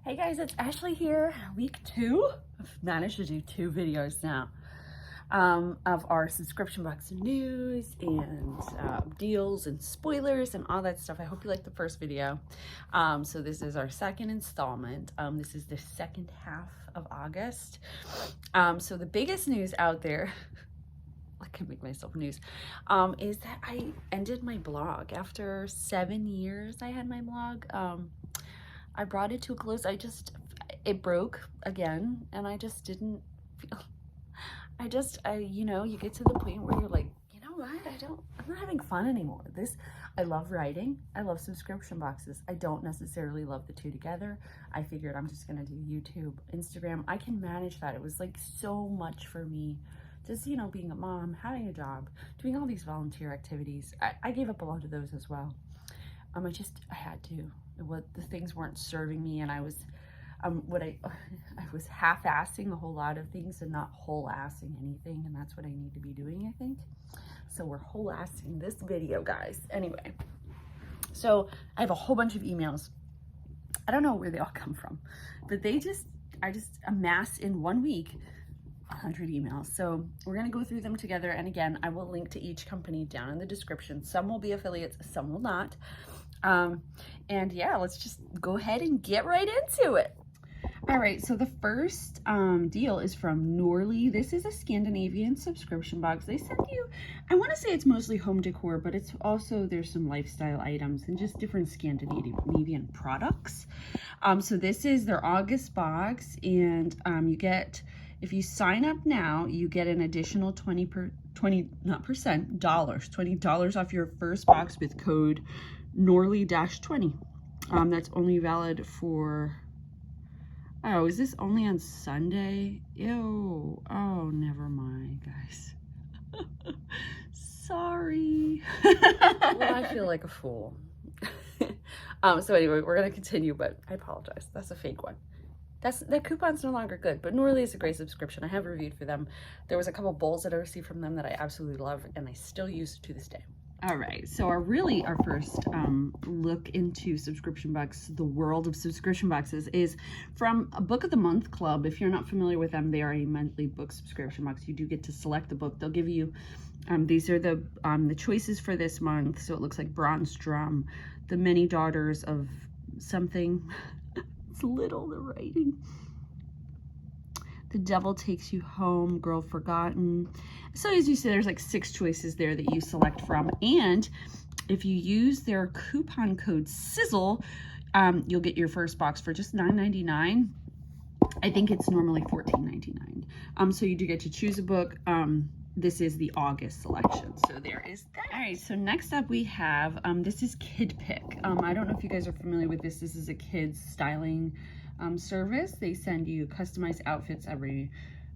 Hey guys, it's Ashley here. Week 2. I've managed to do 2 videos now of our subscription box news and deals and spoilers and all that stuff. I hope you liked the first video. So this is our second installment. This is the second half of August. So the biggest news out there, I can make myself news, is that I ended my blog. After 7 years I had my blog. I brought it to a close. It broke again, and I just didn't feel, you know, you get to the point where you're like, you know what, I'm not having fun anymore. I love writing, I love subscription boxes. I don't necessarily love the two together. I figured I'm just gonna do YouTube, Instagram. I can manage that. It was like so much for me, just, you know, being a mom, having a job, doing all these volunteer activities. I gave up a lot of those as well. I had to. The things weren't serving me, and I was I was half-assing a whole lot of things and not whole-assing anything, and that's what I need to be doing, I think. So we're whole-assing this video, guys. Anyway, so I have a whole bunch of emails. I don't know where they all come from, but I just amassed in 1 week 100 emails. So we're going to go through them together, and again, I will link to each company down in the description. Some will be affiliates, some will not. And yeah, let's just go ahead and get right into it. All right, so the first deal is from Norley. This is a Scandinavian subscription box. They send you, I want to say it's mostly home decor, but it's also, there's some lifestyle items and just different Scandinavian products. So this is their August box, and you get, if you sign up now, you get an additional $20 off your first box with code Norley-20. That's only valid for, oh, is this only on Sunday? Ew. Oh, never mind, guys. Sorry. Well, I feel like a fool. So anyway, we're gonna continue, but I apologize. That's a fake one. That coupon's no longer good, but Norley is a great subscription. I have reviewed for them. There was a couple bowls that I received from them that I absolutely love, and I still use to this day. All right, so our first look into subscription box, the world of subscription boxes, is from a Book of the Month Club. If you're not familiar with them, they are a monthly book subscription box. You do get to select the book. They'll give you, these are the choices for this month. So it looks like Bronze Drum, The Many Daughters of something. It's little, the writing. The Devil Takes You Home, Girl Forgotten. So as you see, there's like 6 choices there that you select from. And if you use their coupon code SIZZLE, you'll get your first box for just $9.99. I think it's normally $14.99. So you do get to choose a book. This is the August selection. So there is that. All right, so next up we have, this is Kid Pick. I don't know if you guys are familiar with this. This is a kids styling service. They send you customized outfits every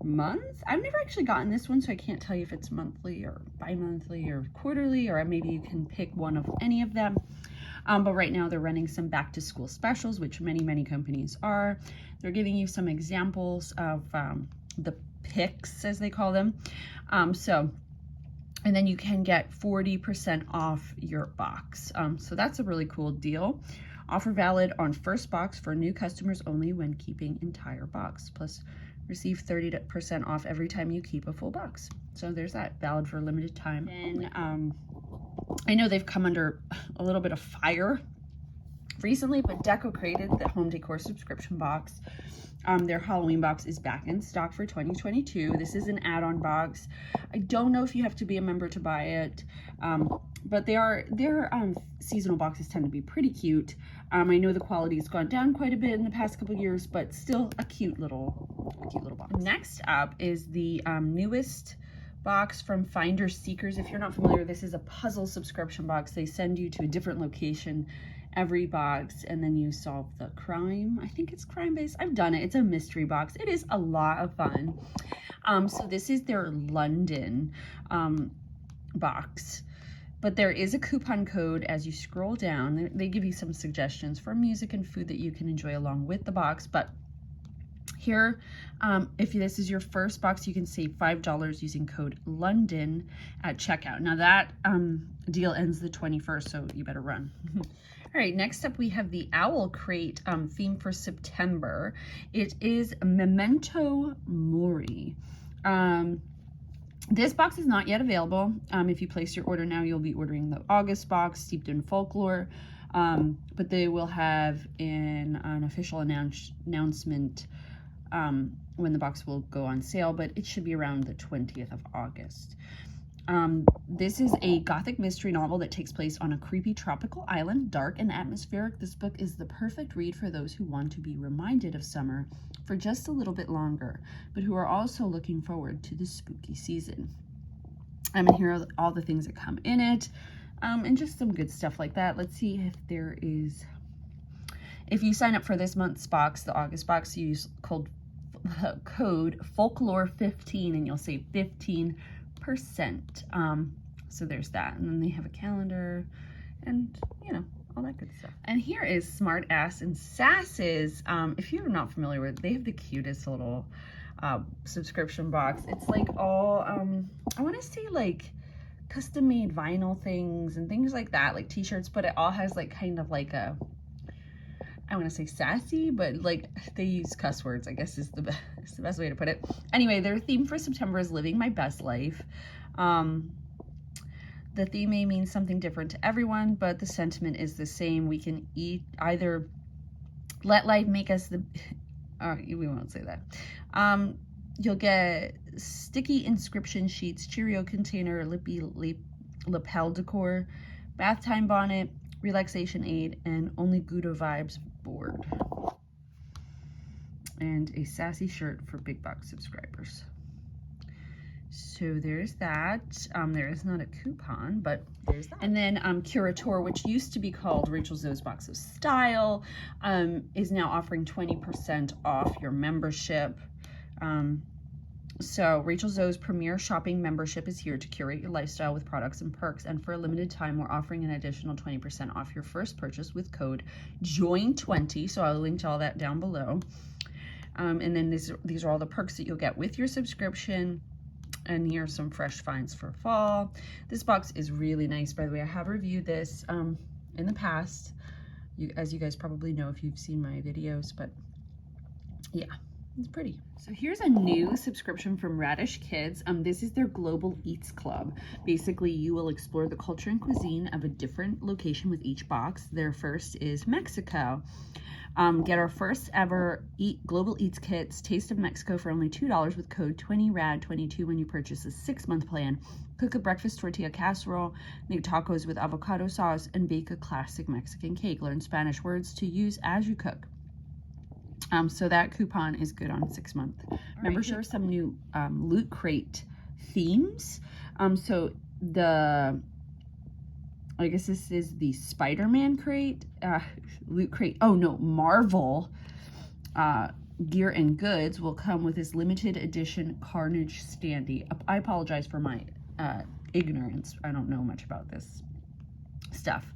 month. I've never actually gotten this one, so I can't tell you if it's monthly or bi-monthly or quarterly, or maybe you can pick one of any of them. But right now they're running some back to school specials, which many companies are. They're giving you some examples of the picks, as they call them. And then you can get 40% off your box. So that's a really cool deal. Offer valid on first box for new customers only when keeping entire box. Plus receive 30% off every time you keep a full box. So there's that, valid for a limited time. And I know they've come under a little bit of fire recently, but Decocrated, the home decor subscription box, their Halloween box is back in stock for 2022. This is an add-on box. I don't know if you have to be a member to buy it, but their seasonal boxes tend to be pretty cute. I know the quality has gone down quite a bit in the past couple years, but still a cute little box. Next up is the newest box from Finder Seekers. If you're not familiar, this is a puzzle subscription box. They send you to a different location every box, and then you solve the crime. I think it's crime-based. I've done it. It's a mystery box. It is a lot of fun. So this is their London box, but there is a coupon code as you scroll down. They give you some suggestions for music and food that you can enjoy along with the box, but here, if this is your first box, you can save $5 using code LONDON at checkout. Now that deal ends the 21st, so you better run. All right, next up we have the Owl Crate theme for September. It is Memento Mori. This box is not yet available. If you place your order now, you'll be ordering the August box, steeped in folklore. But they will have an official announcement when the box will go on sale, but it should be around the 20th of August. This is a gothic mystery novel that takes place on a creepy tropical island, dark and atmospheric. This book is the perfect read for those who want to be reminded of summer for just a little bit longer, but who are also looking forward to the spooky season. And here are all the things that come in it, and just some good stuff like that. Let's see if there is, if you sign up for this month's box, the August box, you use code folklore15 and you'll save 15%. So there's that. And then they have a calendar and, you know, all that good stuff. And here is Smart Ass and Sass's. If you're not familiar with it, they have the cutest little subscription box. It's like all, I want to say like custom made vinyl things and things like that, like t-shirts, but it all has like kind of like a, I want to say sassy, but like they use cuss words, I guess is the best way to put it. Anyway, their theme for September is living my best life. The theme may mean something different to everyone, but the sentiment is the same. We can either let life make us the, we won't say that. You'll get sticky inscription sheets, Cheerio container, lippy lapel decor, bath time bonnet, relaxation aid, and only Gouda vibes board. And a sassy shirt for big box subscribers. So there's that. There is not a coupon, but there's that. And then Curator, which used to be called Rachel Zoe's Box of Style, is now offering 20% off your membership. So Rachel Zoe's Premier Shopping Membership is here to curate your lifestyle with products and perks. And for a limited time, we're offering an additional 20% off your first purchase with code JOIN20. So I'll link to all that down below. And then these are all the perks that you'll get with your subscription. And here are some fresh finds for fall. This box is really nice, by the way. I have reviewed this in the past, as you guys probably know if you've seen my videos, but yeah, it's pretty. So here's a new subscription from Radish Kids. This is their Global Eats Club. Basically, you will explore the culture and cuisine of a different location with each box. Their first is Mexico. Get our first ever Global Eats Kits, Taste of Mexico, for only $2 with code 20RAD22 when you purchase a 6-month plan. Cook a breakfast tortilla casserole, make tacos with avocado sauce, and bake a classic Mexican cake. Learn Spanish words to use as you cook. So that coupon is good on 6 month membership. Here are some new Loot Crate themes. So I guess this is the Spider-Man crate, Loot Crate. Oh no, Marvel gear and goods will come with this limited edition Carnage standee. I apologize for my ignorance. I don't know much about this stuff.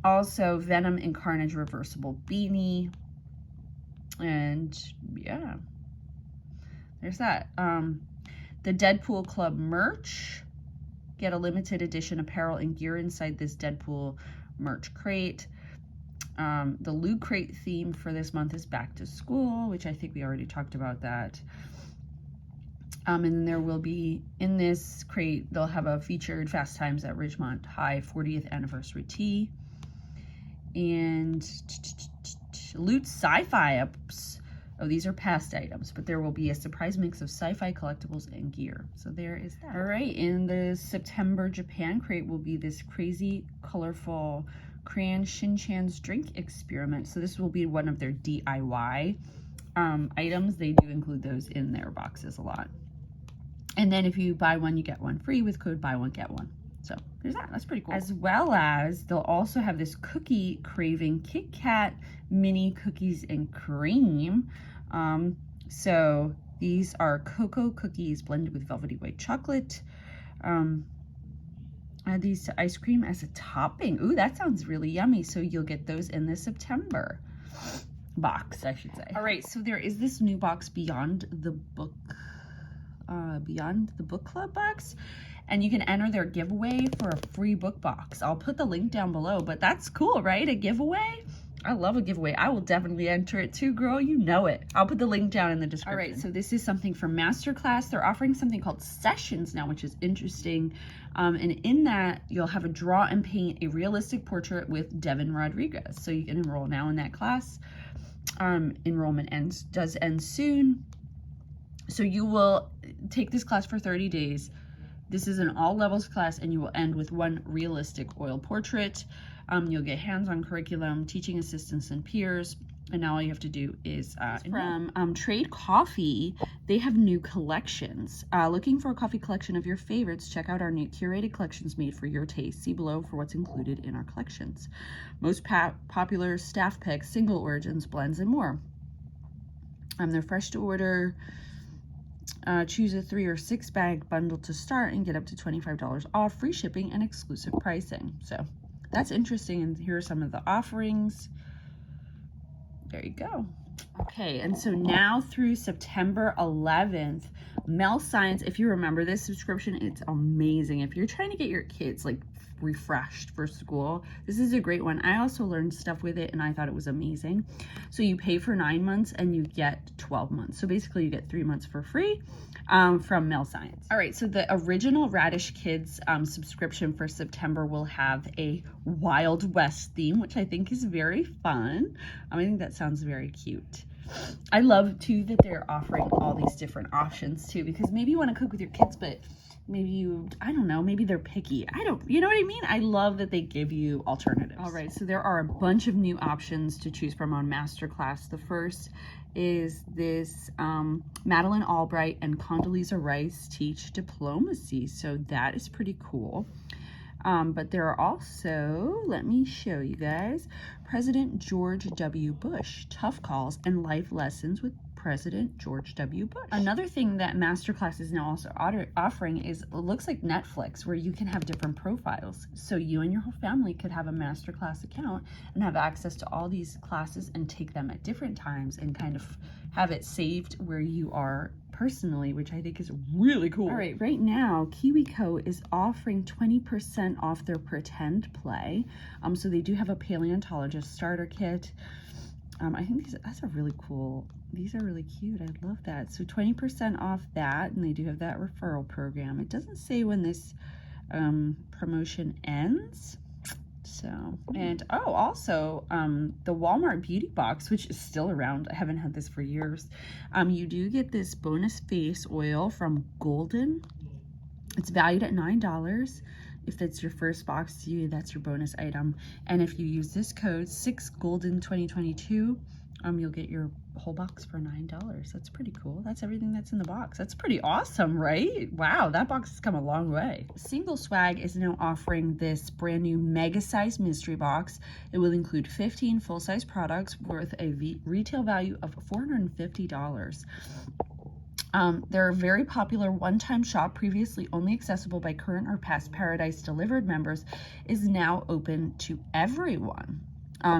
Also, Venom and Carnage reversible beanie. And yeah, there's that. The Deadpool Club merch. Get a limited edition apparel and gear inside this Deadpool merch crate. The Loot Crate theme for this month is back to school, which I think we already talked about that. And then there will be, in this crate, they'll have a featured Fast Times at Ridgemont High 40th anniversary tee. And Loot Sci-Fi ups. Oh, these are past items, but there will be a surprise mix of sci-fi collectibles and gear. So there is that. All right, in the September Japan crate will be this crazy, colorful Crayon Shin-chan's drink experiment. So this will be one of their DIY items. They do include those in their boxes a lot. And then if you buy one, you get one free with code buy one, get one. So there's that. That's pretty cool. As well as they'll also have this cookie craving Kit Kat mini cookies and cream. So these are cocoa cookies blended with velvety white chocolate. Add these to ice cream as a topping. Ooh, that sounds really yummy. So you'll get those in the September box, I should say. All right, so there is this new box Beyond the Book Club box. and you can enter their giveaway for a free book box. I'll put the link down below, but that's cool, right? A giveaway? I love a giveaway. I will definitely enter it too, girl. You know it. I'll put the link down in the description. All right, so this is something from Masterclass. They're offering something called Sessions now, which is interesting. And in that, you'll have a draw and paint a realistic portrait with Devin Rodriguez. So you can enroll now in that class. Enrollment does end soon. So you will take this class for 30 days. This is an all levels class, and you will end with one realistic oil portrait. You'll get hands-on curriculum, teaching assistants and peers, and now all you have to do is from Trade Coffee. They have new collections. Looking for a coffee collection of your favorites? Check out our new curated collections made for your taste. See below for what's included in our collections. Most popular staff picks, single origins, blends, and more. They're fresh to order. Choose a 3 or 6 bag bundle to start and get up to $25 off, free shipping, and exclusive pricing. So that's interesting, and here are some of the offerings. There you go. Okay, and so now through September 11th, Mel Science, if you remember this subscription, it's amazing. If you're trying to get your kids like refreshed for school, this is a great one. I also learned stuff with it, and I thought it was amazing. So you pay for 9 months and you get 12 months. So basically you get 3 months for free from Mel Science. All right, so the original Radish Kids subscription for September will have a Wild West theme, which I think is very fun. I think that sounds very cute. I love too that they're offering all these different options too, because maybe you want to cook with your kids, but maybe you, I don't know, maybe they're picky. You know what I mean? I love that they give you alternatives. All right, so there are a bunch of new options to choose from on Masterclass. The first is this Madeline Albright and Condoleezza Rice teach diplomacy. So that is pretty cool. But there are also, let me show you guys, President George W. Bush, tough calls and life lessons with President George W. Bush. Another thing that Masterclass is now also offering is, it looks like Netflix, where you can have different profiles. So you and your whole family could have a Masterclass account and have access to all these classes and take them at different times and kind of have it saved where you are personally, which I think is really cool. All right, right now, KIWICO is offering 20% off their Pretend Play. So they do have a paleontologist starter kit. I think that's a really cool, these are really cute. I love that. So 20% off that, and they do have that referral program. It doesn't say when this promotion ends. So, and oh, also the Walmart Beauty Box, which is still around. I haven't had this for years. You do get this bonus face oil from Golden. It's valued at $9. If that's your first box, that's your bonus item. And if you use this code 6golden2022, you'll get your whole box for $9. That's pretty cool. That's everything that's in the box. That's pretty awesome, right? Wow, that box has come a long way. SingleSwag is now offering this brand new mega size mystery box. It will include 15 full-size products worth a retail value of $450. They're a very popular one-time shop, previously only accessible by current or past Paradise Delivered members, is now open to everyone.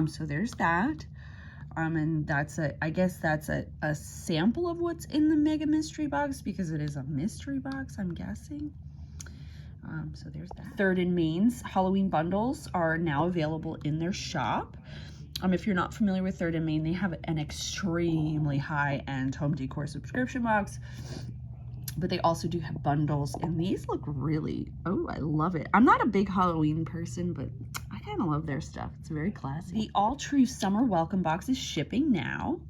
So there's that. And that's I guess that's a sample of what's in the mega mystery box, because it is a mystery box, I'm guessing. So there's that. Third & Main's Halloween bundles are now available in their shop. If you're not familiar with Third & Main, they have an extremely high-end home decor subscription box, but they also do have bundles, and these look really, oh, I love it. I'm not a big Halloween person, but I kind of love their stuff. It's very classy. The All True Summer Welcome Box is shipping now.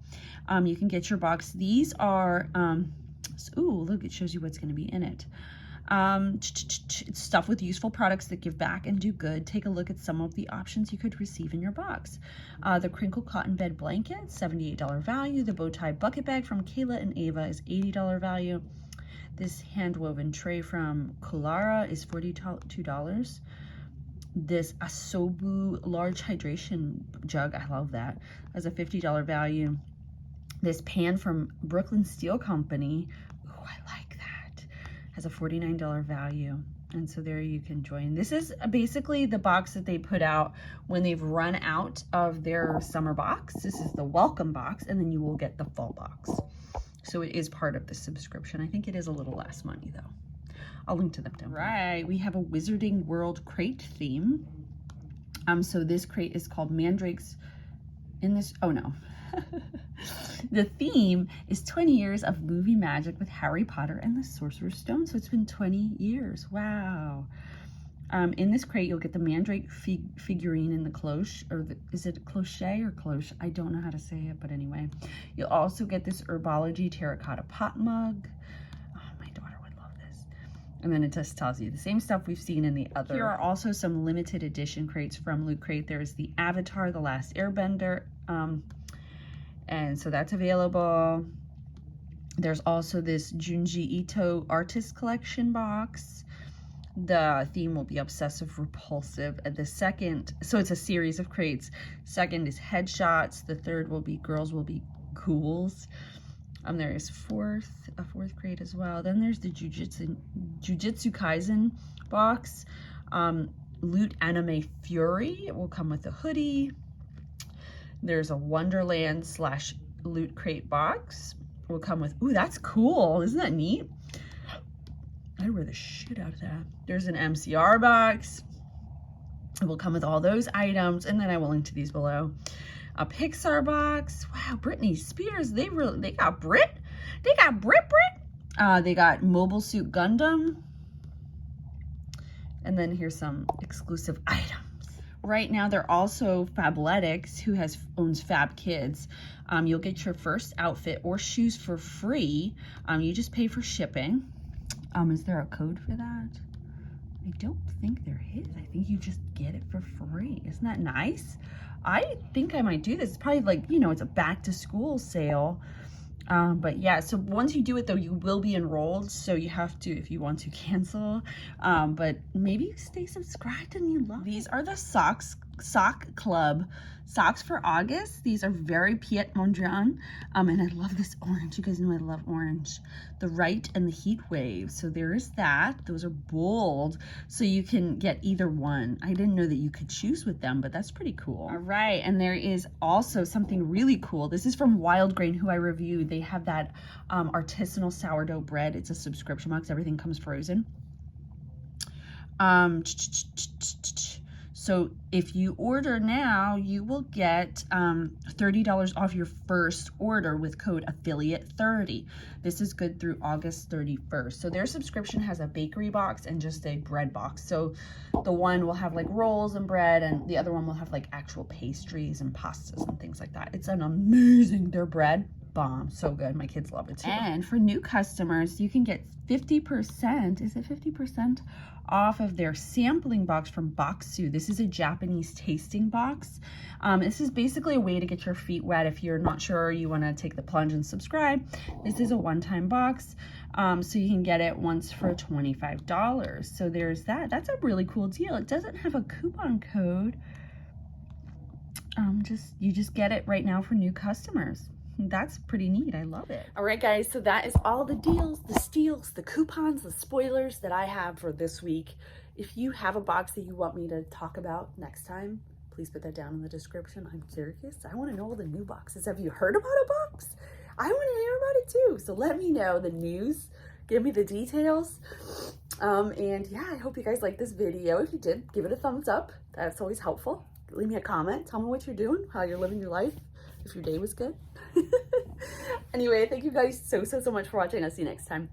You can get your box. These are, ooh, look, it shows you what's going to be in it. It's stuff with useful products that give back and do good. Take a look at some of the options you could receive in your box. The crinkle cotton bed blanket, $78 value. The bow tie bucket bag from Kayla and Ava is $80 value. This hand woven tray from Kolara is $42. This Asobu large hydration jug, I love that, has a $50 value. This pan from Brooklyn Steel Company, oh, I like that, has a $49 value. And so there you can join. This is basically the box that they put out when they've run out of their summer box. This is the welcome box, and then you will get the fall box. So it is part of the subscription. I think it is a little less money though. I'll link to them down below. Right, we have a Wizarding World crate theme. So this crate is called Mandrakes in this, oh no. The theme is 20 years of movie magic with Harry Potter and the Sorcerer's Stone. So it's been 20 years. Wow. In this crate, you'll get the Mandrake figurine in the cloche, or is it cloche or cloche? I don't know how to say it, but anyway. You'll also get this Herbology terracotta pot mug. Oh, my daughter would love this. And then it just tells you the same stuff we've seen in the other. Here are also some limited edition crates from Loot Crate. There's the Avatar, The Last Airbender, and so that's available. There's also this Junji Ito Artist Collection box. The theme will be obsessive repulsive. And the second, so it's a series of crates. Second is headshots. The third will be girls will be ghouls. There is a fourth crate as well. Then there's the Jujutsu Kaisen box. Loot Anime Fury. It will come with a hoodie. There's a Wonderland / Loot Crate box. Will come with, ooh, that's cool. Isn't that neat? I wear the shit out of that. There's an MCR box. It will come with all those items, and then I will link to these below. A Pixar box. Wow, Britney Spears. They got Brit. They got Brit. They got Mobile Suit Gundam. And then here's some exclusive items. Right now, they're also Fabletics, who owns Fab Kids. You'll get your first outfit or shoes for free. You just pay for shipping. Is there a code for that? I don't think there is. I think you just get it for free. Isn't that nice? I think I might do this. It's probably like, you know, it's a back to school sale. But yeah, so once you do it though, you will be enrolled. So you have to, if you want to cancel, but maybe you stay subscribed and you love. These are the SockClub socks for August. These are very Piet Mondrian. And I love this orange. You guys know I love orange. The Right and the Heat Wave. So there is that. Those are bold. So you can get either one. I didn't know that you could choose with them, but that's pretty cool. All right. And there is also something really cool. This is from Wild Grain, who I reviewed. They have that artisanal sourdough bread. It's a subscription box. Everything comes frozen. So if you order now, you will get $30 off your first order with code affiliate30. This is good through August 31st. So their subscription has a bakery box and just a bread box. So the one will have like rolls and bread, and the other one will have like actual pastries and pastas and things like that. It's an amazing, their bread, bomb, so good. My kids love it too. And for new customers, you can get 50%, is it 50%? Off of their sampling box from Boxu. This is a Japanese tasting box. This is basically a way to get your feet wet if you're not sure you want to take the plunge and subscribe. This is a one-time box, so you can get it once for $25. So there's that. That's a really cool deal. It doesn't have a coupon code. You just get it right now for new customers. That's pretty neat. I love it. All right, guys, so that is all the deals, the steals, the coupons, the spoilers that I have for this week. If you have a box that you want me to talk about next time, please put that down in the description. I'm curious. I want to know all the new boxes. Have you heard about a box? I want to hear about it too. So let me know the news. Give me the details. And yeah, I hope you guys liked this video. If you did, give it a thumbs up. That's always helpful. Leave me a comment. Tell me what you're doing, how you're living your life, if your day was good. Anyway, thank you guys so much for watching. I'll see you next time.